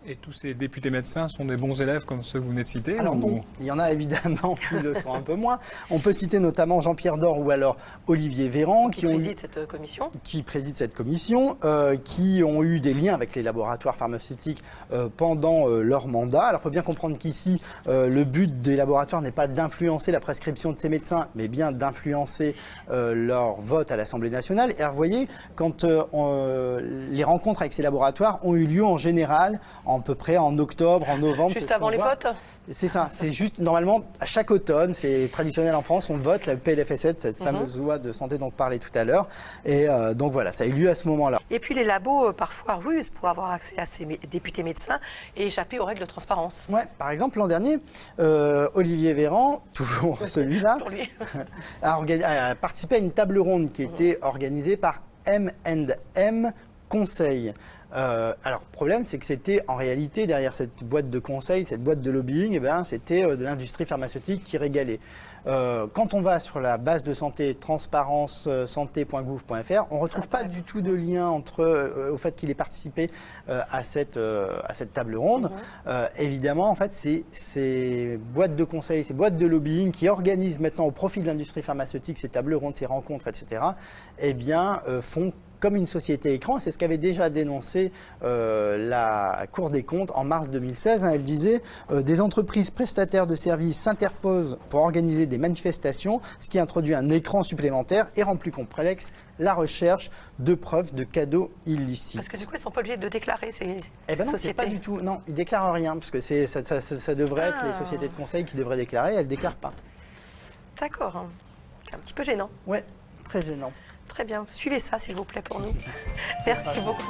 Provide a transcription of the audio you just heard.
Et tous ces députés médecins sont des bons élèves comme ceux que vous venez de citer? Alors non, il y en a évidemment qui le sont un peu moins. On peut citer notamment Jean-Pierre Dor ou alors Olivier Véran qui préside cette commission. Qui préside cette commission, qui ont eu des liens avec les laboratoires pharmaceutiques pendant leur mandat. Alors il faut bien comprendre qu'ici, le but des laboratoires n'est pas d'influencer la prescription de ces médecins, mais bien d'influencer leur vote à l'Assemblée nationale. Et vous voyez, quand les rencontres avec ces laboratoires ont eu lieu en général, à peu près en octobre, en novembre. Juste avant les votes? C'est ça, c'est juste normalement à chaque automne, c'est traditionnel en France, on vote la PLFSS, cette fameuse loi de santé dont on parlait tout à l'heure. Et donc voilà, ça a eu lieu à ce moment-là. Et puis les labos parfois rusent pour avoir accès à ces députés médecins et échapper aux règles de transparence. Ouais, par exemple l'an dernier, Olivier Véran, toujours celui-là, a participé à une table ronde qui était organisée par M&M Conseil. Alors, le problème, c'est que c'était en réalité, derrière cette boîte de conseil, cette boîte de lobbying, eh ben, c'était de l'industrie pharmaceutique qui régalait. Quand on va sur la base de santé transparencesanté.gouv.fr, on ne retrouve pas du tout de lien entre au fait qu'il ait participé à cette table ronde. Évidemment, en fait, ces boîtes de conseil, ces boîtes de lobbying qui organisent maintenant au profit de l'industrie pharmaceutique ces tables rondes, ces rencontres, etc., eh bien, font comme une société écran. C'est ce qu'avait déjà dénoncé la Cour des comptes en mars 2016. Elle disait des entreprises prestataires de services s'interposent pour organiser des manifestations, ce qui introduit un écran supplémentaire et rend plus complexe la recherche de preuves de cadeaux illicites. Parce que du coup, ils ne sont pas obligés de déclarer ces non, sociétés. Pas du tout. Non, ils ne déclarent rien, parce que ça devrait être les sociétés de conseil qui devraient déclarer, elles ne déclarent pas. D'accord. Un petit peu gênant. Oui, très gênant. Très bien. Suivez ça, s'il vous plaît, pour nous. Merci beaucoup.